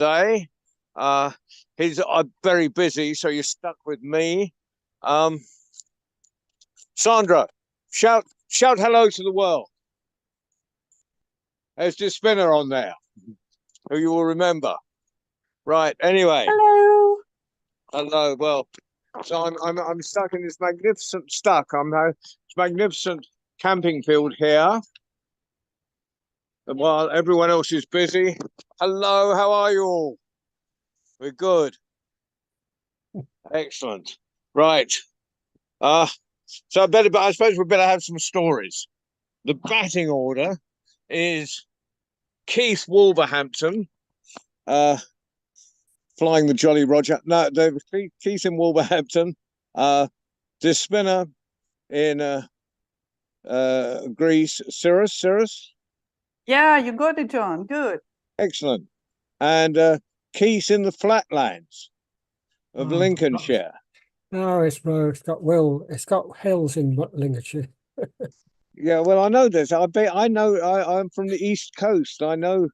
Day. Uh, he's very busy, so you're stuck with me. Um, Sandra, shout hello to the world. There's this spinner on there, who you will remember. Right. Anyway, Hello. hello. Well, so I'm stuck in this magnificent magnificent camping field here. While everyone else is busy. Hello, how are you all? We're good. Excellent. Right. Uh, I suppose we better have some stories. The batting order is Keith Wolverhampton, uh, flying the Jolly Roger. No, Keith in Wolverhampton. The spinner in Greece, Cyrus. Yeah, you got it, John. Good. Excellent. And Keith in the flatlands of Oh, Lincolnshire. no, it's got It's got hills in Lincolnshire. Yeah, well, I know this. I know. I'm from the East Coast. I know.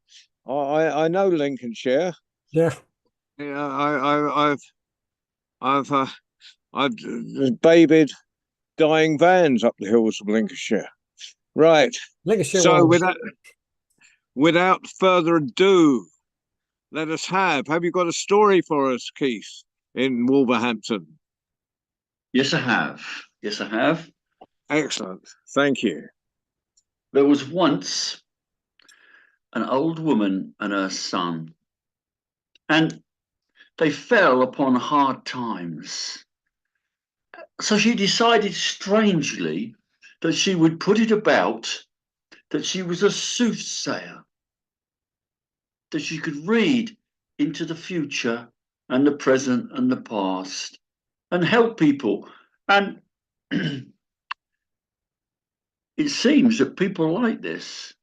I know Lincolnshire. Yeah. Yeah, I've babied dying vans up the hills of Lincolnshire. Right. Lincolnshire So ones. without further ado, let us have you got a story for us, Keith, in Wolverhampton? Yes, I have. Yes, I have. Excellent. Thank you. There was once an old woman and her son, and they fell upon hard times. So she decided strangely that she would put it about that she was a soothsayer, that she could read into the future and the present and the past and help people. And it seems that people like this.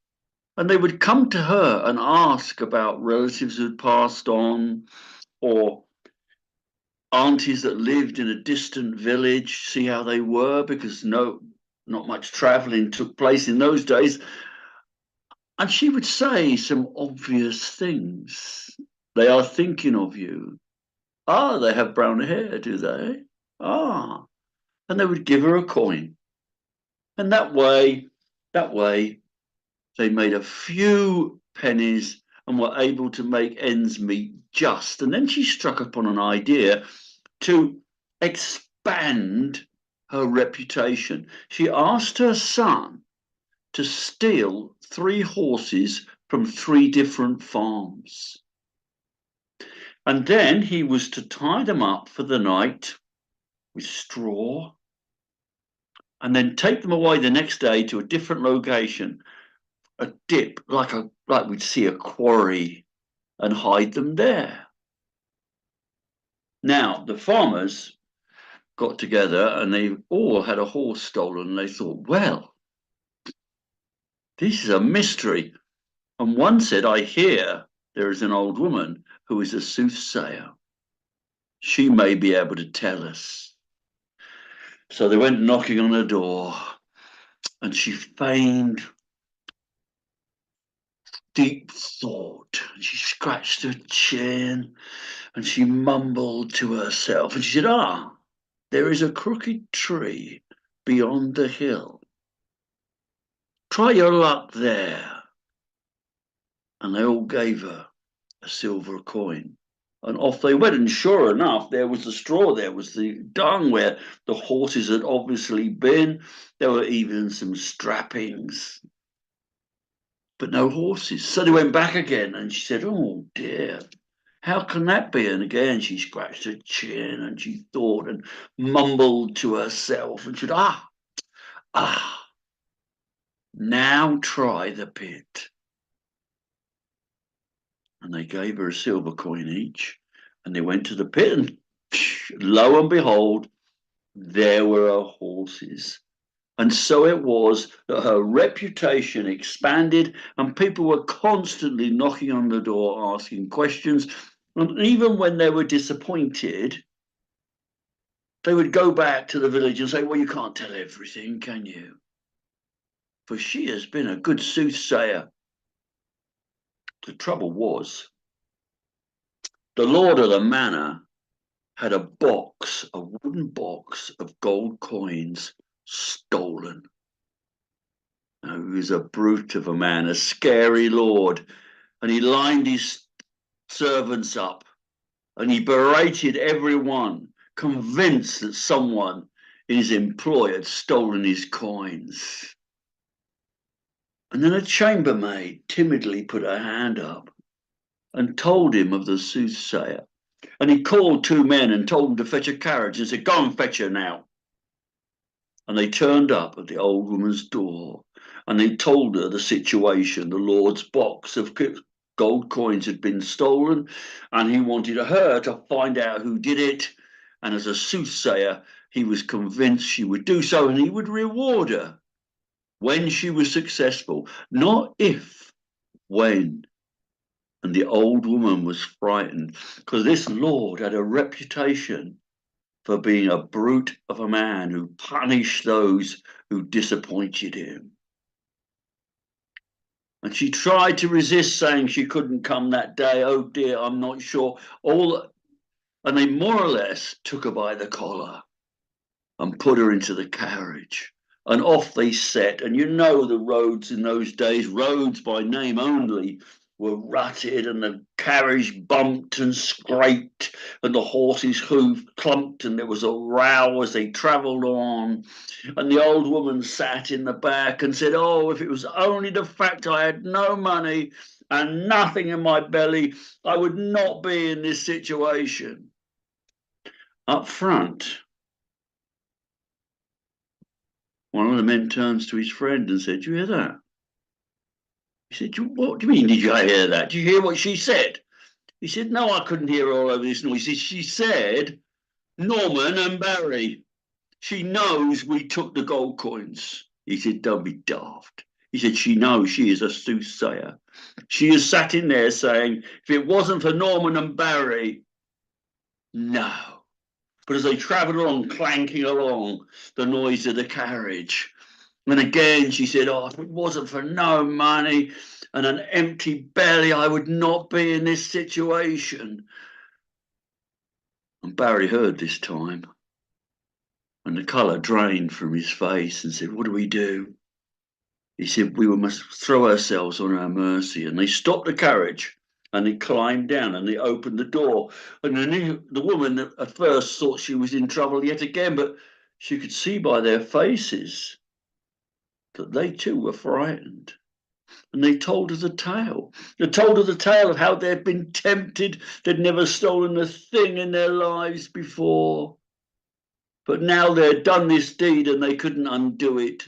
And they would come to her and ask about relatives who'd passed on or aunties that lived in a distant village, see how they were, because not much traveling took place in those days. And she would say some obvious things. They are thinking of you. Ah, they have brown hair, do they? Ah. And they would give her a coin. And that way, they made a few pennies and were able to make ends meet just. And then she struck upon an idea to expand her reputation. She asked her son to steal 3 horses from 3 different farms. And then he was to tie them up for the night with straw and then take them away the next day to a different location, a dip, like we'd see a quarry, and hide them there. Now, the farmers got together and they all had a horse stolen. And they thought, well, this is a mystery. And one said, I hear there is an old woman who is a soothsayer. She may be able to tell us. So they went knocking on her door, and she feigned deep thought. She scratched her chin and she mumbled to herself. And she said, there is a crooked tree beyond the hill. Try your luck there. And they all gave her a silver coin. And off they went. And sure enough, there was the straw, there was the dung where the horses had obviously been. There were even some strappings, but no horses. So they went back again, and she said, oh dear, how can that be? And again, she scratched her chin and she thought and mumbled to herself and said, now try the pit. And they gave her a silver coin each, and they went to the pit, and lo and behold, there were her horses. And so it was that her reputation expanded, and people were constantly knocking on the door, asking questions. And even when they were disappointed, they would go back to the village and say, well, you can't tell everything, can you? For she has been a good soothsayer. The trouble was, the lord of the manor had a wooden box of gold coins stolen. Now, he was a brute of a man, a scary lord, and he lined his servants up and he berated everyone, convinced that someone in his employ had stolen his coins. And then a chambermaid timidly put her hand up and told him of the soothsayer. And he called two men and told them to fetch a carriage and said, "Go and fetch her now." And they turned up at the old woman's door and they told her the situation. The Lord's box of gold coins had been stolen and he wanted her to find out who did it. And as a soothsayer, he was convinced she would do so and he would reward her when she was successful, not if, when. And the old woman was frightened because this lord had a reputation for being a brute of a man who punished those who disappointed him. And she tried to resist, saying she couldn't come that day. "Oh dear, I'm not sure." And they more or less took her by the collar and put her into the carriage. And off they set. And you know the roads in those days, roads by name only, were rutted and the carriage bumped and scraped and the horse's hoof clumped and there was a row as they travelled on. And the old woman sat in the back and said, "Oh, if it was only the fact I had no money and nothing in my belly, I would not be in this situation." Up front, one of the men turns to his friend and said, "Do you hear that?" He said, "What do you mean, did you hear that? Did you hear what she said?" He said, "No, I couldn't hear all over this noise." She said, "Norman and Barry. She knows we took the gold coins." He said, "Don't be daft." He said, "She knows she is a soothsayer. She is sat in there saying, if it wasn't for Norman and Barry, no." But as they travelled along, clanking along, the noise of the carriage. And again she said, "Oh, if it wasn't for no money and an empty belly, I would not be in this situation." And Barry heard this time. And the colour drained from his face and said, "What do we do?" He said, "We must throw ourselves on our mercy." And they stopped the carriage and they climbed down and they opened the door. And the woman at first thought she was in trouble yet again, but she could see by their faces that they too were frightened. And they told her the tale. They told her the tale of how they'd been tempted. They'd never stolen a thing in their lives before. But now they'd done this deed and they couldn't undo it.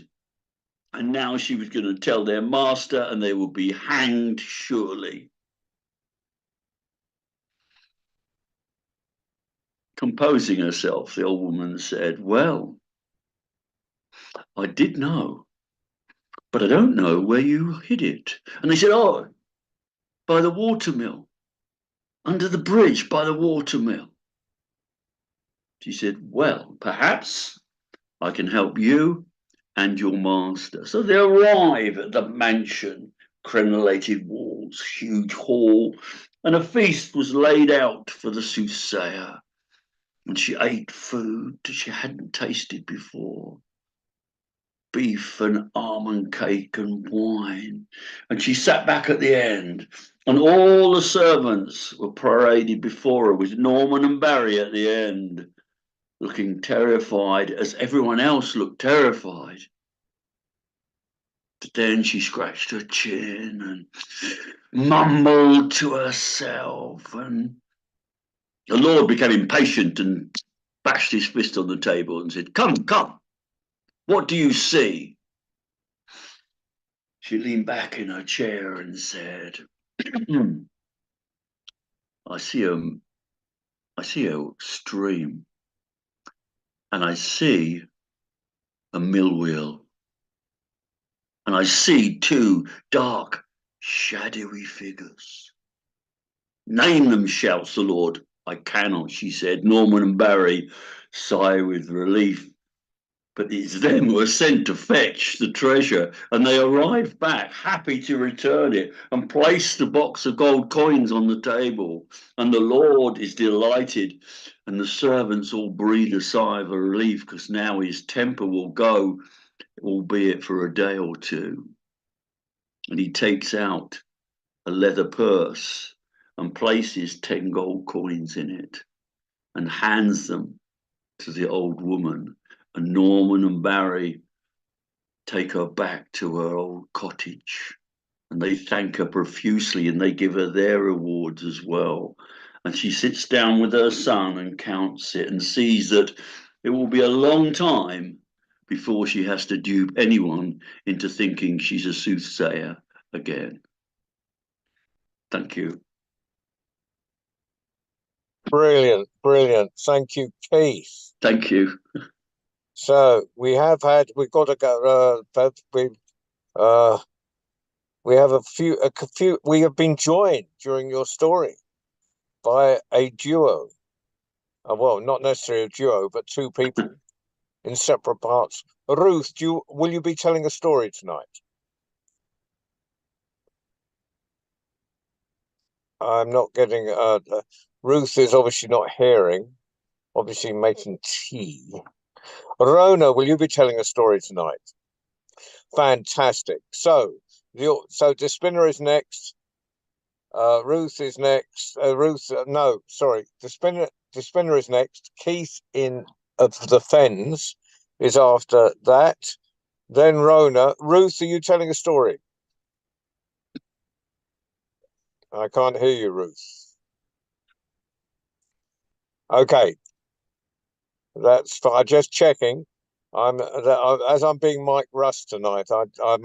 And now she was going to tell their master and they would be hanged surely. Composing herself, the old woman said, "Well, I did know, but I don't know where you hid it." And they said, "Oh, by the watermill, under the bridge by the watermill." She said, "Well, perhaps I can help you and your master." So they arrive at the mansion, crenellated walls, huge hall, and a feast was laid out for the soothsayer. And she ate food that she hadn't tasted before. Beef and almond cake and wine. And she sat back at the end, and all the servants were paraded before her with Norman and Barry at the end, looking terrified as everyone else looked terrified. But then she scratched her chin and mumbled to herself, and the Lord became impatient and bashed his fist on the table and said, "Come, come, what do you see?" She leaned back in her chair and said, I see a stream, and I see a mill wheel, and I see two dark, shadowy figures." "Name them," shouts the Lord. "I cannot," she said. Norman and Barry sigh with relief. but it's them who are sent to fetch the treasure, and they arrive back happy to return it and place the box of gold coins on the table. And the Lord is delighted, and the servants all breathe a sigh of relief, because now his temper will go, albeit for a day or two. And he takes out a leather purse and places 10 gold coins in it and hands them to the old woman. And Norman and Barry take her back to her old cottage, and they thank her profusely, and they give her their rewards as well. And she sits down with her son and counts it and sees that it will be a long time before she has to dupe anyone into thinking she's a soothsayer again. Thank you. Brilliant, brilliant. Thank you, Keith. Thank you. So we've got to go. We have a few. We have been joined during your story by a duo. Well, not necessarily a duo, but two people in separate parts. Ruth, will you be telling a story tonight? I'm not getting. Ruth is obviously not hearing. Obviously making tea. Rona, will you be telling a story tonight? Fantastic. So the spinner is next. Ruth is next. The spinner is next. Keith of the Fens is after that. Then Rona. Ruth, are you telling a story? I can't hear you, Ruth. Okay. That's fine. Just checking. As I'm being Mike Russ tonight, I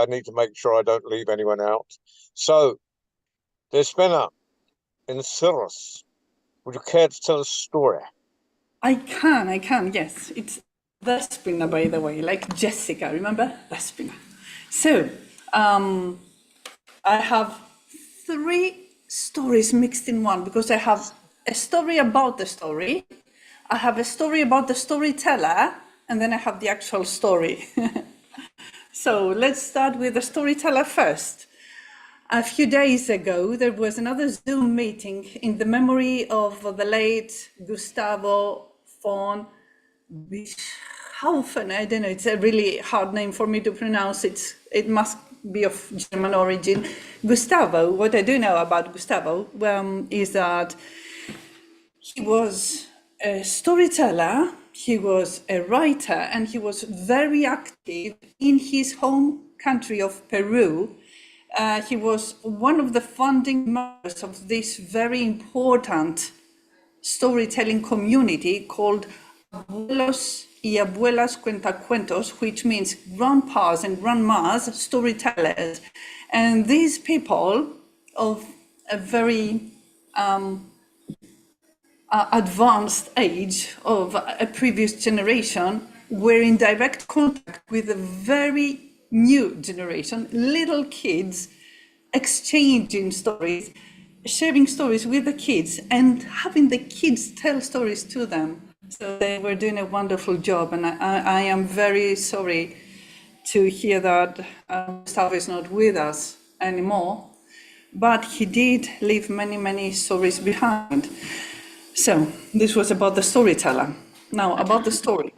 need to make sure I don't leave anyone out. So, the spinner in Cirrus, would you care to tell a story? I can, yes. It's Vespina, by the way, like Jessica, remember? Vespina. So, I have 3 stories mixed in one, because I have a story about the story, I have a story about the storyteller, and then I have the actual story. So let's start with the storyteller first. A few days ago, there was another Zoom meeting in the memory of the late Gustavo von Bischoffer. I don't know, it's a really hard name for me to pronounce. It must be of German origin. Gustavo, what I do know about Gustavo is that he was a storyteller, he was a writer, and he was very active in his home country of Peru. He was one of the founding members of this very important storytelling community called Abuelos y Abuelas Cuentacuentos, which means grandpas and grandmas, storytellers. And these people of a very advanced age of a previous generation were in direct contact with a very new generation, little kids exchanging stories, sharing stories with the kids and having the kids tell stories to them. So they were doing a wonderful job, and I am very sorry to hear that Gustavo is not with us anymore, but he did leave many, many stories behind. So this was about the storyteller. Now about the story.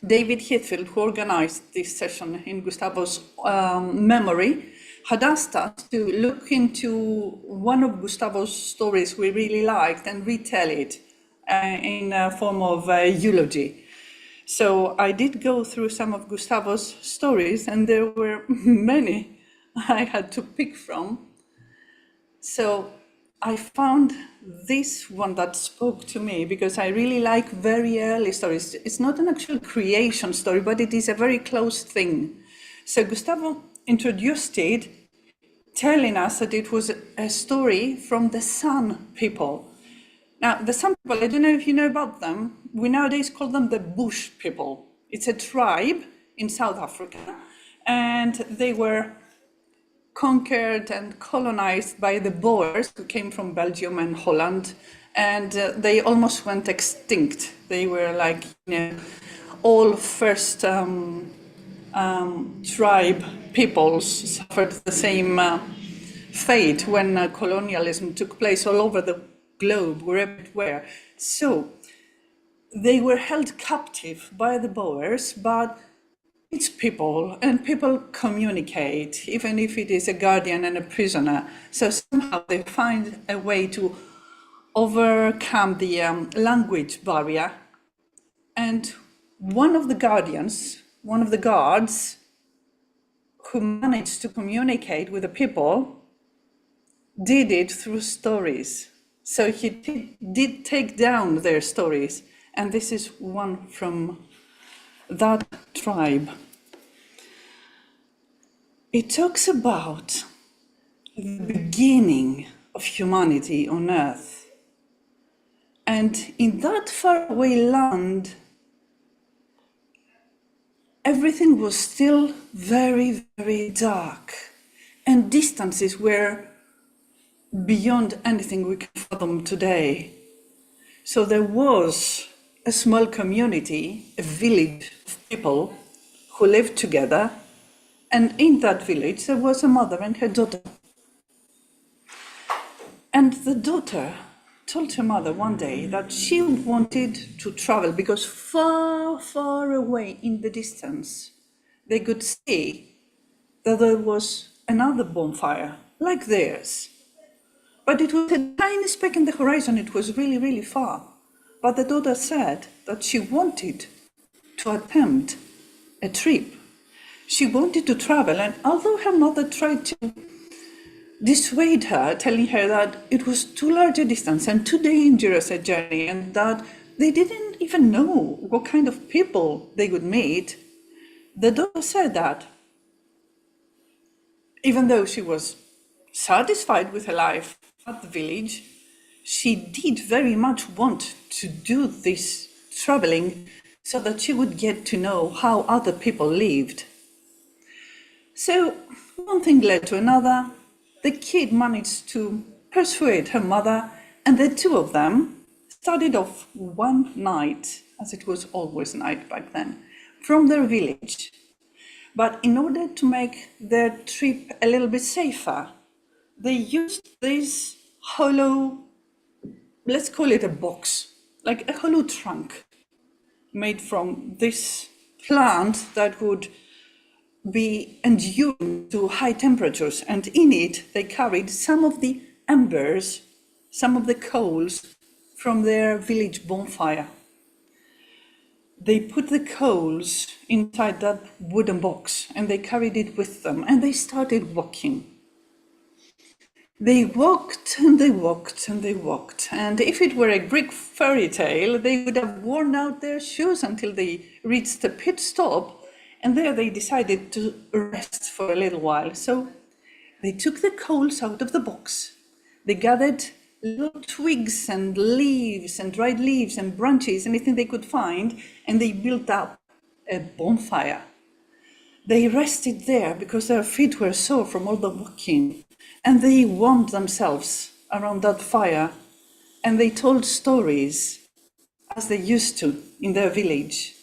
David Heathfield, who organized this session in Gustavo's memory, had asked us to look into one of Gustavo's stories we really liked and retell it in a form of eulogy. So I did go through some of Gustavo's stories, and there were many I had to pick from. So I found this one that spoke to me because I really like very early stories. It's not an actual creation story, but it is a very close thing. So Gustavo introduced it, telling us that it was a story from the San people. Now, the San people, I don't know if you know about them, we nowadays call them the Bush people. It's a tribe in South Africa, and they were conquered and colonized by the Boers who came from Belgium and Holland, and they almost went extinct. They were like, all first tribe peoples suffered the same fate when colonialism took place all over the globe, wherever it were. So they were held captive by the Boers, but it's people, and people communicate, even if it is a guardian and a prisoner. So somehow they find a way to overcome the language barrier. And one of the guardians, one of the guards who managed to communicate with the people did it through stories. So he did take down their stories. And this is one from that tribe. It talks about the beginning of humanity on Earth. And in that faraway land, everything was still very, very dark. And distances were beyond anything we can fathom today. So there was a small community, a village of people who lived together, and in that village there was a mother and her daughter. And the daughter told her mother one day that she wanted to travel because far, far away in the distance they could see that there was another bonfire like theirs. But it was a tiny speck in the horizon, it was really, really far. But the daughter said that she wanted to attempt a trip. She wanted to travel, and although her mother tried to dissuade her, telling her that it was too large a distance and too dangerous a journey, and that they didn't even know what kind of people they would meet, the daughter said that even though she was satisfied with her life at the village, she did very much want to do this traveling so that she would get to know how other people lived. So one thing led to another. The kid managed to persuade her mother, and the two of them started off one night, as it was always night back then, from their village. But in order to make their trip a little bit safer, they used this hollow, let's call it a box, like a hollow trunk made from this plant that would be enduring to high temperatures. And in it, they carried some of the embers, some of the coals from their village bonfire. They put the coals inside that wooden box and they carried it with them and they started walking. They walked and they walked and they walked. And if it were a Greek fairy tale, they would have worn out their shoes until they reached a pit stop. And there they decided to rest for a little while. So they took the coals out of the box. They gathered little twigs and leaves and dried leaves and branches, anything they could find, and they built up a bonfire. They rested there because their feet were sore from all the walking. And they warmed themselves around that fire, and they told stories as they used to in their village.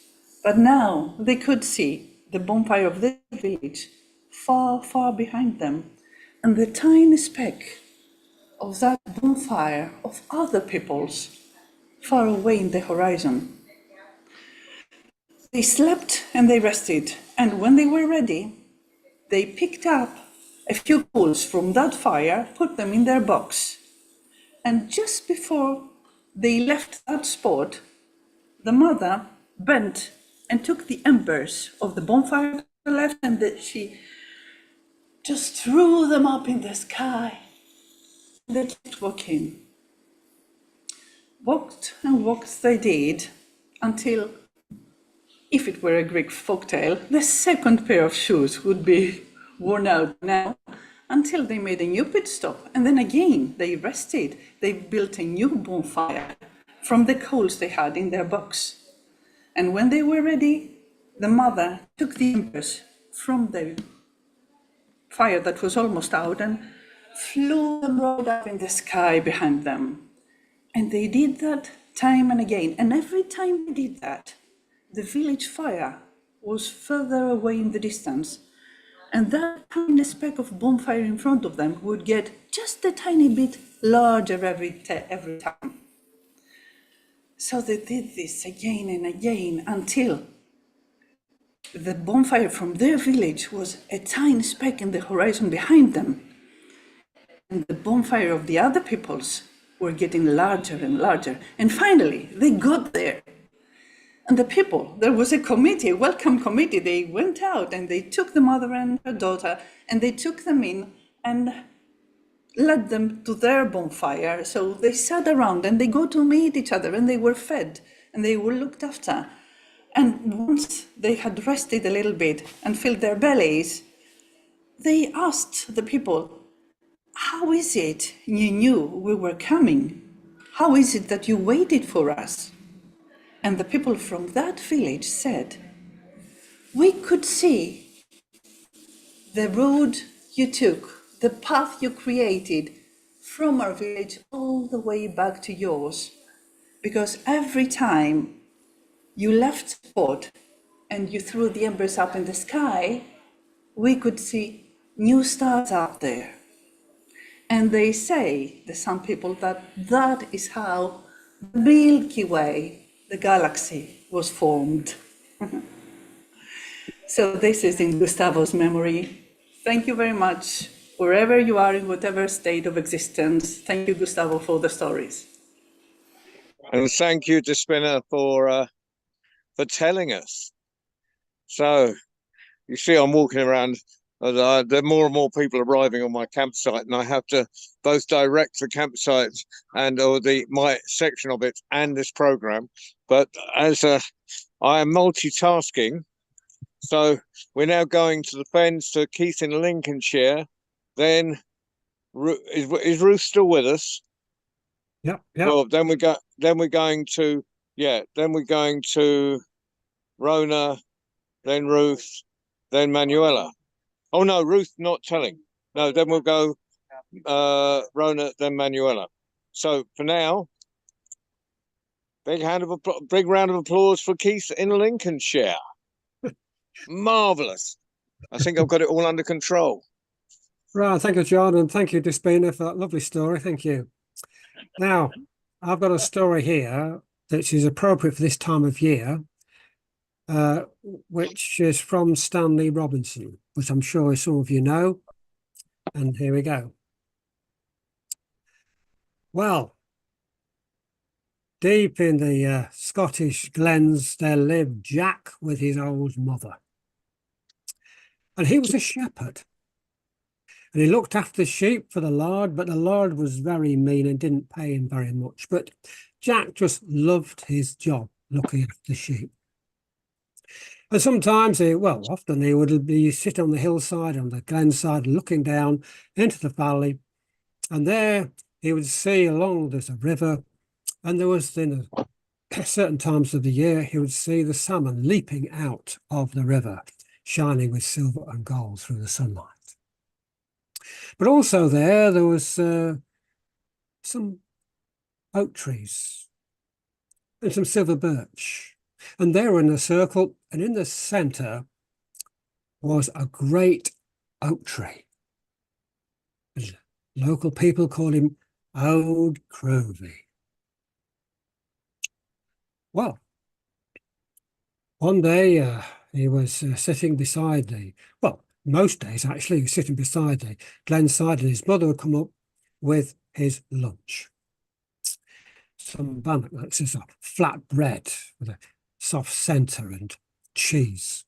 But now they could see the bonfire of their village far, far behind them, and the tiny speck of that bonfire of other people's far away in the horizon. They slept and they rested, and when they were ready, they picked up a few coals from that fire, put them in their box, and just before they left that spot, the mother bent and took the embers of the bonfire to the left, and she just threw them up in the sky. They kept walking. Walked and walked they did, until, if it were a Greek folktale, the second pair of shoes would be worn out now, until they made a new pit stop. And then again, they rested. They built a new bonfire from the coals they had in their box. And when they were ready, the mother took the embers from the fire that was almost out and flew them right up in the sky behind them. And they did that time and again. And every time they did that, the village fire was further away in the distance, and that tiny speck of bonfire in front of them would get just a tiny bit larger every time. So they did this again and again until the bonfire from their village was a tiny speck in the horizon behind them. And the bonfire of the other peoples were getting larger and larger. And finally, they got there. And the people, there was a committee, a welcome committee. They went out and they took the mother and her daughter and they took them in and led them to their bonfire. So they sat around and they go to meet each other and they were fed and they were looked after. And once they had rested a little bit and filled their bellies, they asked the people, "How is it you knew we were coming? How is it that you waited for us?" And the people from that village said, "We could see the road you took, the path you created from our village all the way back to yours. Because every time you left the spot and you threw the embers up in the sky, we could see new stars up there." And they say, the Sun people, that that is how the Milky Way, the galaxy, was formed. So this is in Gustavo's memory. Thank you very much, wherever you are, in whatever state of existence. Thank you, Gustavo, for the stories. And thank you to Spinner for telling us. So you see, I'm walking around. There are more and more people arriving on my campsite, and I have to both direct the campsite and or my section of it and this program. But as I am multitasking, so we're now going to the Fens to Keith in Lincolnshire. Then is Ruth still with us? Yeah. Well, then we're going to Rona, then Ruth, then Manuela. Oh no, Ruth not telling. No, then we'll go Rona, then Manuela. So for now, big round of applause for Keith in Lincolnshire. Marvelous. I think I've got it all under control. Right, thank you, John, and thank you, Despina, for that lovely story. Thank you. Now, I've got a story here that is appropriate for this time of year, which is from Stanley Robinson, which I'm sure some of you know. And here we go. Well, deep in the Scottish glens, there lived Jack with his old mother. And he was a shepherd. And he looked after the sheep for the Lord, but the Lord was very mean and didn't pay him very much. But Jack just loved his job, looking after the sheep. And sometimes, often he would sit on the hillside, on the glen side, looking down into the valley. And there he would see along there's a river. And there was then certain times of the year, he would see the salmon leaping out of the river, shining with silver and gold through the sunlight. But also there was some oak trees and some silver birch. And they were in a circle, and in the centre was a great oak tree. Local people called him Old Crovey. Well, one day he was sitting beside most days actually, he was sitting beside the glen side, and his mother would come up with his lunch. Some bannock, that's just a flat bread with a soft centre and cheese.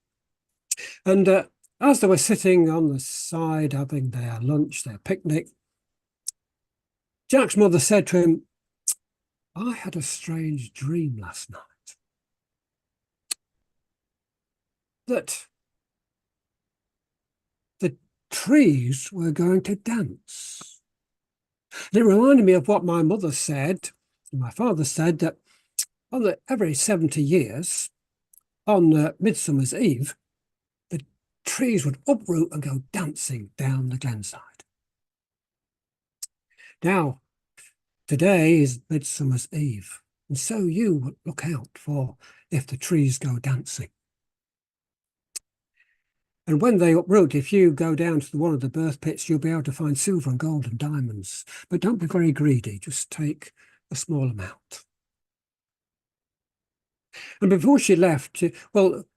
And as they were sitting on the side having their lunch, their picnic, Jack's mother said to him, "I had a strange dream last night. That the trees were going to dance. And it reminded me of what my mother said, and my father said, that every 70 years, on Midsummer's Eve, the trees would uproot and go dancing down the glenside. Now, today is Midsummer's Eve, and so you look out for if the trees go dancing. And when they uproot, if you go down to one of the birth pits, you'll be able to find silver and gold and diamonds. But don't be very greedy, just take a small amount. And before she left,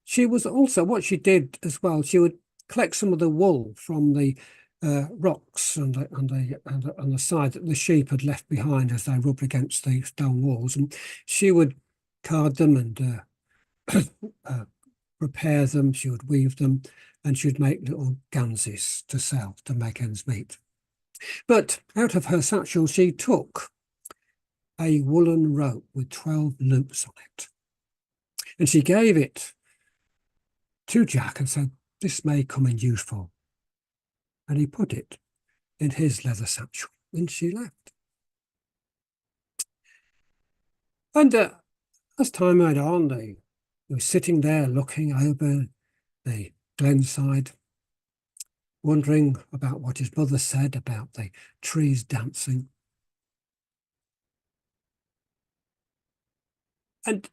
she was also, what she did as well, she would collect some of the wool from the rocks on the side that the sheep had left behind as they rubbed against the stone walls. And she would card them and repair them, she would weave them, and she'd make little ganses to sell to make ends meet. But out of her satchel, she took a woolen rope with 12 loops on it. And she gave it to Jack and said, "This may come in useful." And he put it in his leather satchel, and she left. And as time went on, they were sitting there looking over the glenside, wondering about what his mother said about the trees dancing. And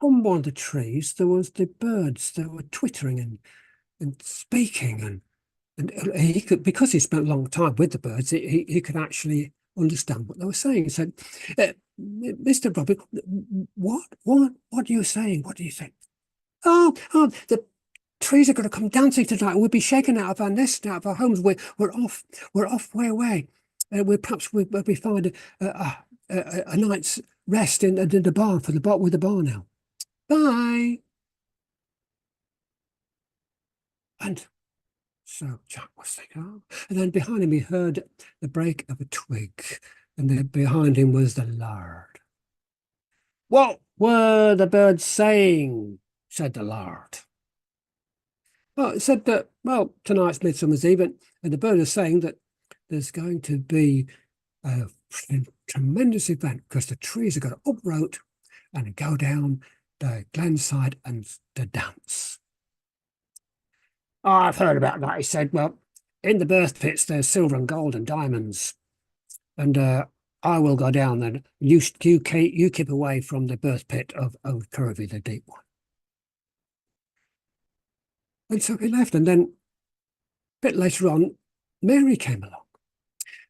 on one of the trees, there was the birds that were twittering and speaking, and he could, because he spent a long time with the birds, he could actually understand what they were saying. He said, "Mr. Robin, what are you saying? What do you think?" Oh, the trees are going to come dancing tonight. We'll be shaken out of our nest, out of our homes. We're off way away. We'll be find a night's rest in the barn with the barn now. Bye. And so Jack was thinking, oh. And then behind him he heard the break of a twig, and then behind him was the lard. "What were the birds saying?" said the lard. Well, it said that, well, tonight's Midsummer's Eve, and the birds are saying that there's going to be a tremendous event because the trees are going to uproot and go down the glenside and the dance. "Oh, I've heard about that," he said. "Well, in the birth pits, there's silver and gold and diamonds. And I will go down then. You keep away from the birth pit of Old Curvy, the deep one." And so he left. And then a bit later on, Mary came along.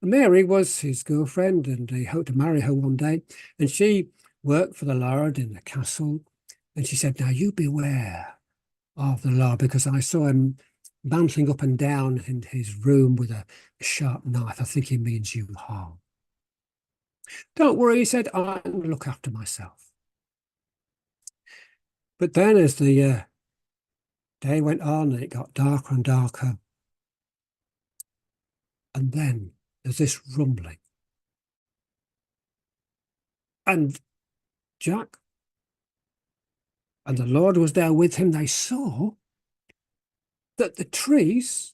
And Mary was his girlfriend, and he hoped to marry her one day. And she worked for the lord in the castle. And she said, "Now you beware of the lord, because I saw him bouncing up and down in his room with a sharp knife. I think he means you harm." "Don't worry," he said, "I'm going to look after myself." But then as the day went on, and it got darker and darker, and then there's this rumbling. And Jack and the Lord was there with him. They saw that the trees,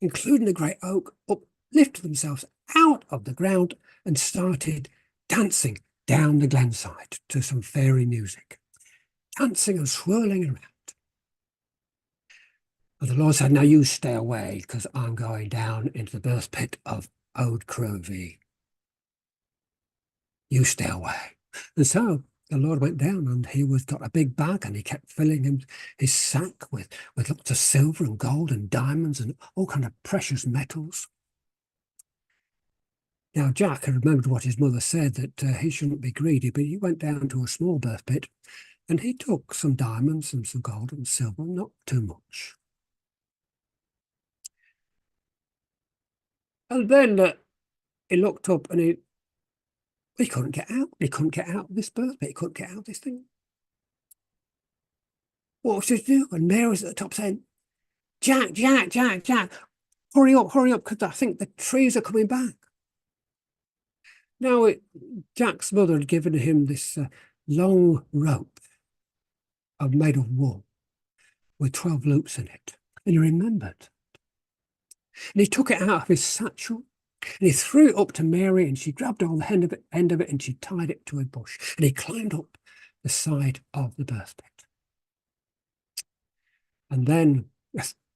including the great oak, uplifted themselves out of the ground and started dancing down the glenside to some fairy music, dancing and swirling around. And the Lord said, "Now you stay away, because I'm going down into the birth pit of Old Curvy. You stay away." And so the Lord went down, and he got a big bag, and he kept filling his sack with lots of silver and gold and diamonds and all kind of precious metals. Now Jack had remembered what his mother said, that he shouldn't be greedy, but he went down to a small birth pit, and he took some diamonds and some gold and silver, not too much. And then he looked up, and he couldn't get out. He couldn't get out of this birth pit. He couldn't get out of this thing. What was he to do? And Mary was at the top saying, Jack, hurry up, because I think the trees are coming back." Now, Jack's mother had given him this long rope made of wool with 12 loops in it. And he remembered. And he took it out of his satchel, and he threw it up to Mary, and she grabbed on the end of it, and she tied it to a bush. And he climbed up the side of the birth pit. And then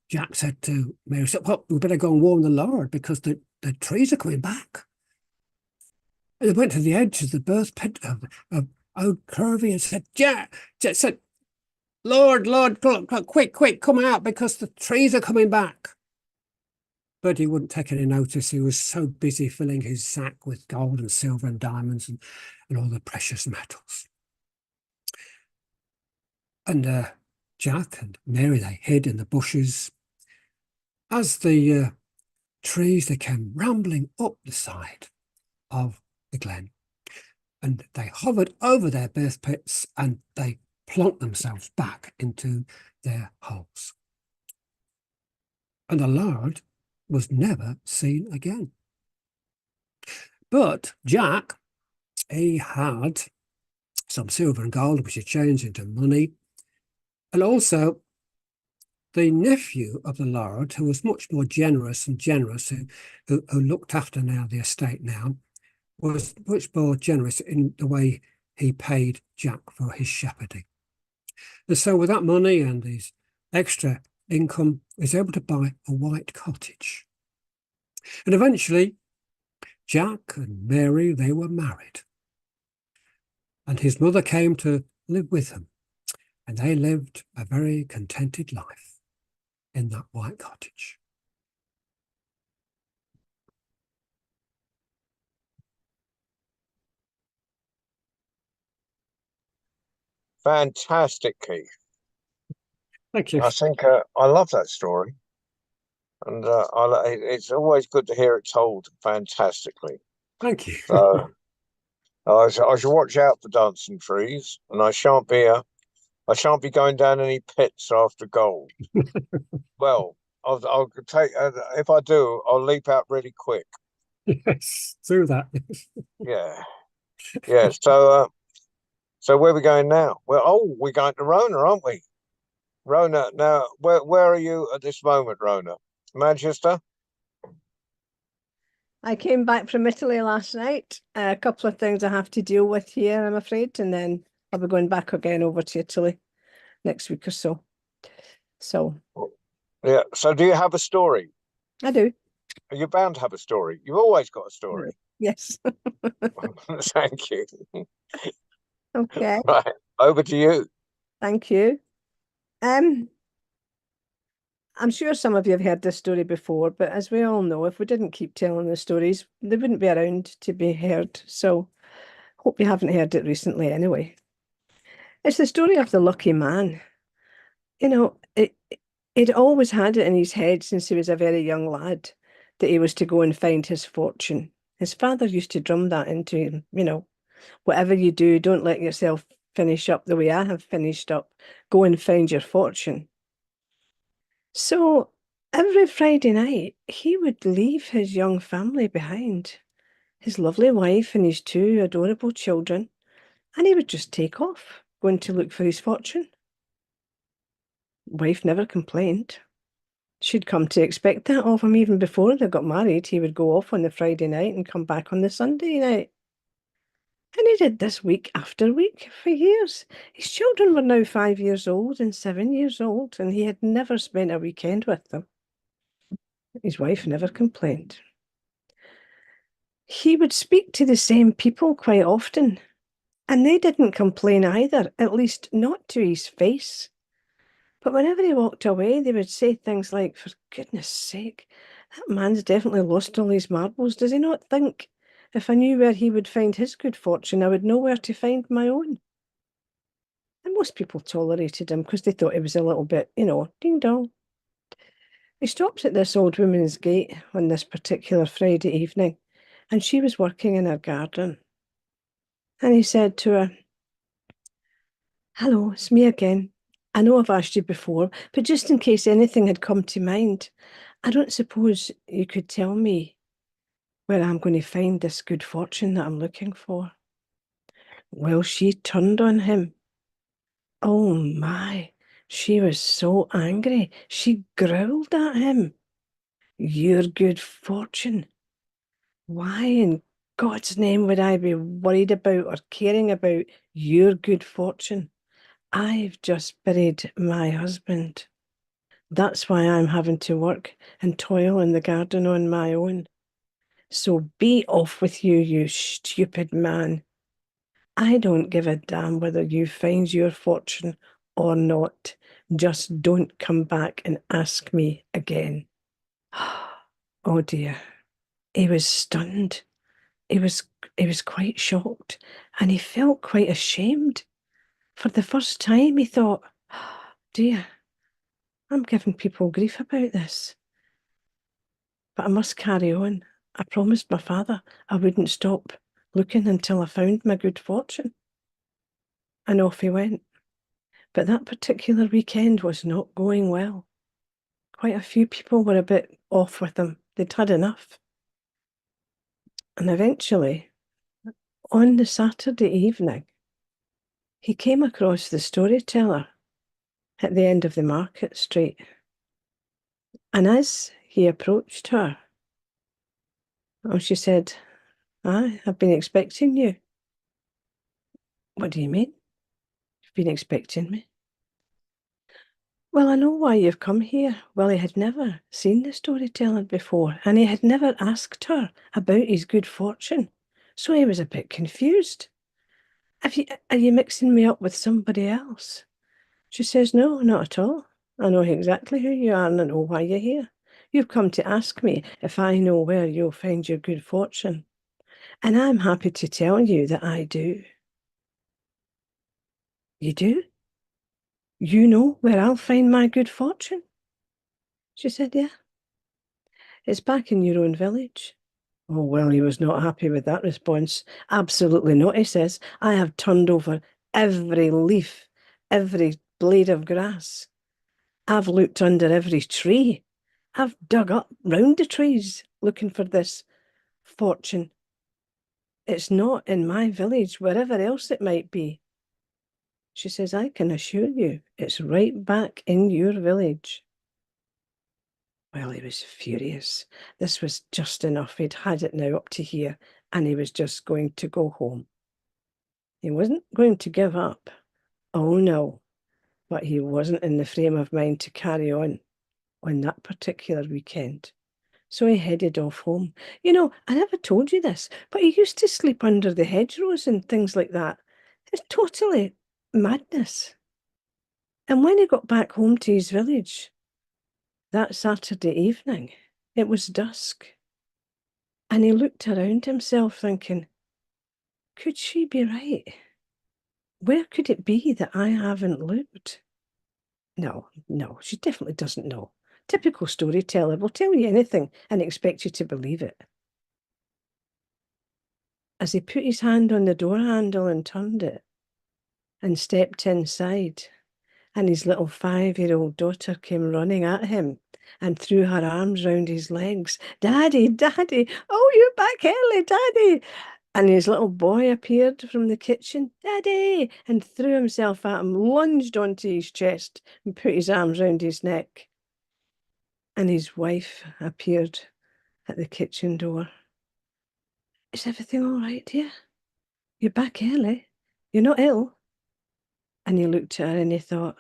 Jack said to Mary, "Well, we better go and warn the Lord, because the trees are coming back." And they went to the edge of the birth pit of old Curvy and said, Jack, said, Lord, quick, come out because the trees are coming back. But he wouldn't take any notice. He was so busy filling his sack with gold and silver and diamonds and all the precious metals. And Jack and Mary, they hid in the bushes. As the trees, they came rambling up the side of the glen, and they hovered over their birth pits and they plonked themselves back into their holes. And the lard was never seen again. But Jack, he had some silver and gold, which he changed into money, and also the nephew of the lord, who was much more generous, who looked after now the estate now, was much more generous in the way he paid Jack for his shepherding. And so with that money and his extra income, he was able to buy a white cottage. And eventually, Jack and Mary, they were married. And his mother came to live with him. And they lived a very contented life in that white cottage. Fantastic, Keith. Thank you. I think I love that story, and it's always good to hear it told fantastically. Thank you. So I shall watch out for dancing trees, and I shan't be going down any pits after gold. Well, I'll take if I do, I'll leap out really quick. Yes, through that. Yeah, yeah. So where are we going now? Well, we're going to Rona, aren't we? Rona, now where are you at this moment, Rona? Manchester? I came back from Italy last night. A couple of things I have to deal with here, I'm afraid, and then I'll be going back again over to Italy next week or so. So Yeah. So do you have a story? I do. You're bound to have a story. You've always got a story. Yes. Thank you. Okay. Right. Over to you. Thank you. I'm sure some of you have heard this story before, but as we all know, if we didn't keep telling the stories, they wouldn't be around to be heard. So hope you haven't heard it recently anyway. It's the story of the lucky man. You know, he'd always had it in his head since he was a very young lad that he was to go and find his fortune. His father used to drum that into him, whatever you do, don't let yourself finish up the way I have finished up. Go and find your fortune. So every Friday night, he would leave his young family behind, his lovely wife and his two adorable children, and he would just take off, going to look for his fortune. Wife never complained. She'd come to expect that of him even before they got married. He would go off on the Friday night and come back on the Sunday night. And he did this week after week for years. His children were now 5 years old and 7 years old, and he had never spent a weekend with them. His wife never complained. He would speak to the same people quite often, and they didn't complain either, at least not to his face. But whenever he walked away, they would say things like, for goodness sake, that man's definitely lost all his marbles. Does he not think if I knew where he would find his good fortune, I would know where to find my own? And most people tolerated him because they thought he was a little bit, ding dong. He stopped at this old woman's gate on this particular Friday evening, and she was working in her garden. And he said to her, "Hello, it's me again. I know I've asked you before, but just in case anything had come to mind, I don't suppose you could tell me where I'm going to find this good fortune that I'm looking for." Well, she turned on him. Oh my, she was so angry. She growled at him. "Your good fortune? Why in God's name would I be worried about or caring about your good fortune? I've just buried my husband. That's why I'm having to work and toil in the garden on my own. So be off with you, you stupid man. I don't give a damn whether you find your fortune or not. Just don't come back and ask me again. Oh dear. He was stunned. He was quite shocked, and he felt quite ashamed. For the first time he thought, dear, I'm giving people grief about this. But I must carry on. I promised my father I wouldn't stop looking until I found my good fortune. And off he went. But that particular weekend was not going well. Quite a few people were a bit off with him. They'd had enough. And eventually, on the Saturday evening, he came across the storyteller at the end of the market street. And as he approached her, she said, "Aye, I've been expecting you." "What do you mean? You've been expecting me?" "Well, I know why you've come here." Well, he had never seen the storyteller before, and he had never asked her about his good fortune, so he was a bit confused. Are you mixing me up with somebody else?" She says, "No, not at all. I know exactly who you are and I know why you're here. You've come to ask me if I know where you'll find your good fortune, and I'm happy to tell you that I do." "You do? You know where I'll find my good fortune?" She said, "Yeah. It's back in your own village." Oh, well, he was not happy with that response. "Absolutely not," he says. "I have turned over every leaf, every blade of grass. I've looked under every tree. I've dug up round the trees looking for this fortune. It's not in my village, wherever else it might be." She says, "I can assure you, it's right back in your village." Well, he was furious. This was just enough. He'd had it now up to here, and he was just going to go home. He wasn't going to give up. Oh, no. But he wasn't in the frame of mind to carry on that particular weekend. So he headed off home. You know, I never told you this, but he used to sleep under the hedgerows and things like that. It's totally madness. And when he got back home to his village that Saturday evening, it was dusk. And he looked around himself thinking, could she be right? Where could it be that I haven't looked? No, she definitely doesn't know. Typical storyteller will tell you anything and expect you to believe it. As he put his hand on the door handle and turned it and stepped inside, and his little 5-year-old daughter came running at him and threw her arms round his legs. "Daddy, Daddy, oh, you're back early, Daddy." And his little boy appeared from the kitchen, "Daddy," and threw himself at him, lunged onto his chest and put his arms round his neck. And his wife appeared at the kitchen door. "Is everything all right, dear? You're back early. You're not ill?" And he looked at her and he thought,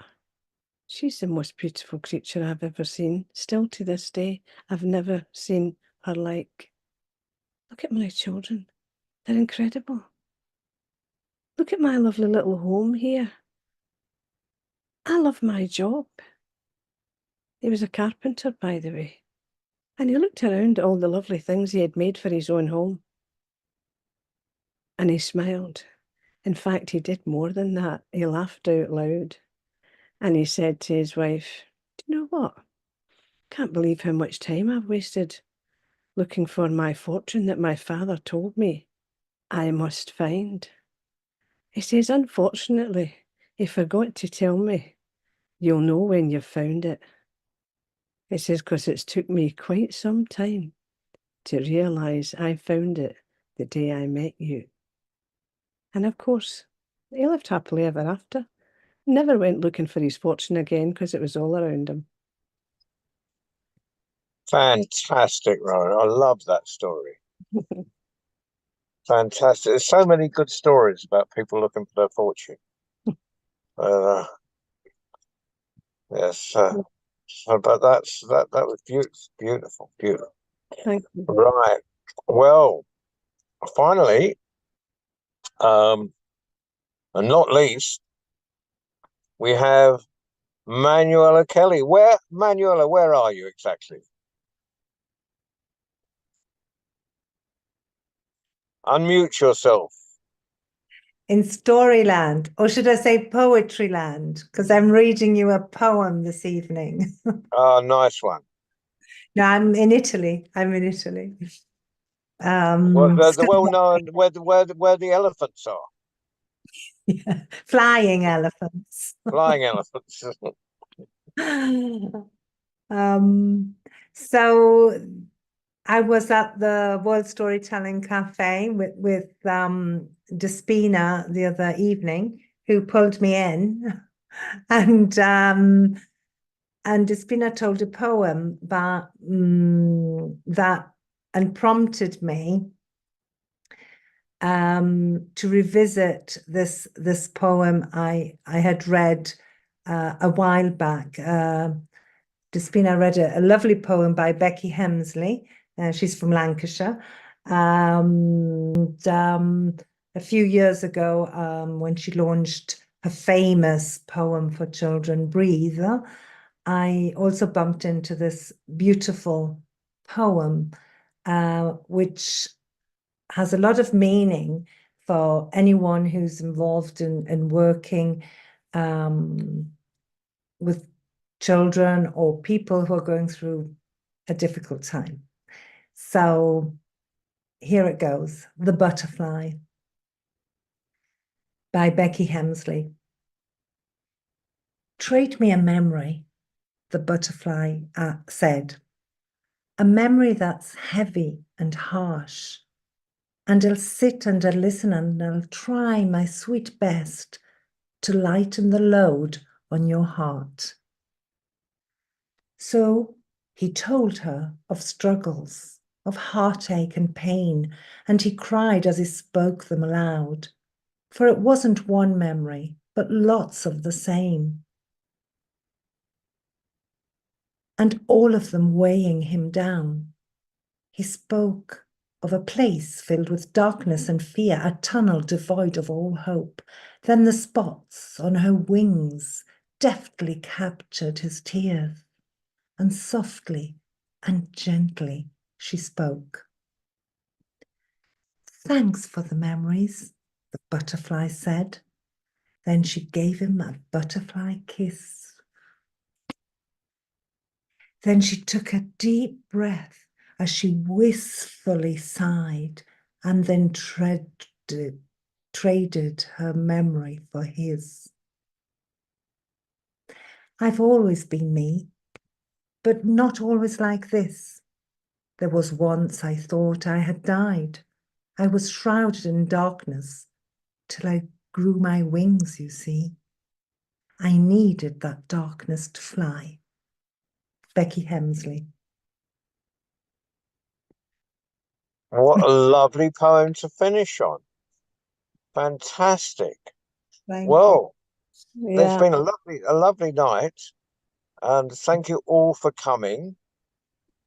she's the most beautiful creature I've ever seen. Still to this day, I've never seen her like. Look at my children. They're incredible. Look at my lovely little home here. I love my job. He was a carpenter, by the way. And he looked around at all the lovely things he had made for his own home. And he smiled. In fact, he did more than that. He laughed out loud. And he said to his wife, "Do you know what? Can't believe how much time I've wasted looking for my fortune that my father told me I must find." He says, "Unfortunately, he forgot to tell me you'll know when you've found it." He says, "Because it's took me quite some time to realise I found it the day I met you." And of course, he lived happily ever after. Never went looking for his fortune again because it was all around him. Fantastic, Rowan. I love that story. Fantastic. There's so many good stories about people looking for their fortune. Yes. But that was beautiful, beautiful. Thank you. Right. Well, finally, and not least, we have Manuela Kelly. Manuela, where are you exactly? Unmute yourself. In Storyland, or should I say Poetryland? Because I'm reading you a poem this evening. Ah, nice one. No, I'm in Italy. I'm in Italy. Well, the So- well-known where the elephants are, yeah, flying elephants. flying elephants. So I was at the World Storytelling Cafe with Despina the other evening, who pulled me in, and Despina told a poem that and prompted me to revisit this poem I had read a while back. Despina read a lovely poem by Becky Hemsley. She's from Lancashire. A few years ago, when she launched her famous poem for children, Breathe, I also bumped into this beautiful poem, which has a lot of meaning for anyone who's involved in working with children or people who are going through a difficult time. So here it goes, The Butterfly by Becky Hemsley. Trade me a memory, the butterfly said, a memory that's heavy and harsh. And I'll sit and I'll listen and I'll try my sweet best to lighten the load on your heart. So he told her of struggles, of heartache and pain, and he cried as he spoke them aloud, for it wasn't one memory, but lots of the same. And all of them weighing him down. He spoke of a place filled with darkness and fear, a tunnel devoid of all hope. Then the spots on her wings deftly captured his tears, and softly and gently she spoke. Thanks for the memories, the butterfly said. Then she gave him a butterfly kiss. Then she took a deep breath as she wistfully sighed and then traded her memory for his. I've always been me, but not always like this. There was once I thought I had died. I was shrouded in darkness till I grew my wings, you see. I needed that darkness to fly. Becky Hemsley. What a lovely poem to finish on. Fantastic. Well, it's been a lovely night, and thank you all for coming,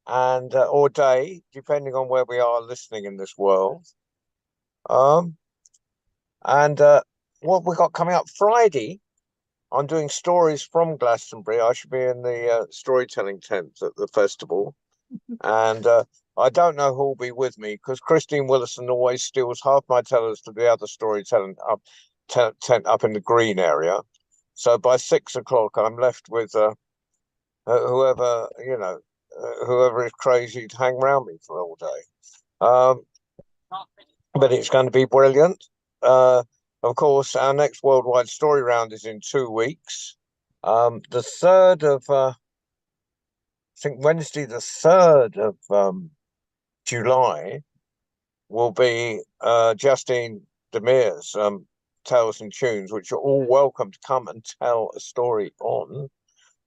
and or day, depending on where we are listening in this world. And what we got coming up Friday, I'm doing stories from Glastonbury. I should be in the storytelling tent at the festival, and I don't know who will be with me because Christine Willison always steals half my tellers to the other storytelling tent up in the green area. So by 6 o'clock, I'm left with whoever whoever is crazy to hang around me for all day. But it's going to be brilliant. Of course, our next worldwide story round is in 2 weeks. The 3rd of I think Wednesday, the 3rd of July, will be Justine Demere's Tales and Tunes, which are all welcome to come and tell a story on.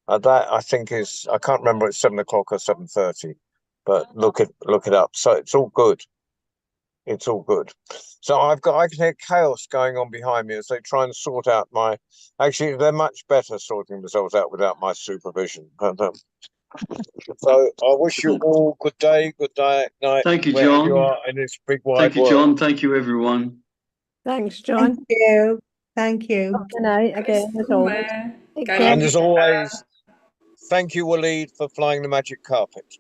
That I think is, I can't remember, it's 7 o'clock or 7:30, but look it up. So it's all good. It's all good. So I can hear chaos going on behind me as they try and sort out actually, they're much better sorting themselves out without my supervision. But So I wish you all good day, good night, night. Thank you, wherever John. you are in this big wide Thank you, world. John. Thank you, everyone. Thanks, John. Thank you. Thank you. Good night again, as always. Take care. And as always, thank you, Waleed, for flying the magic carpet.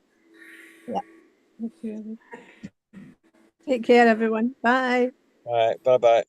Thank you. Take care, everyone. Bye. All right, bye bye.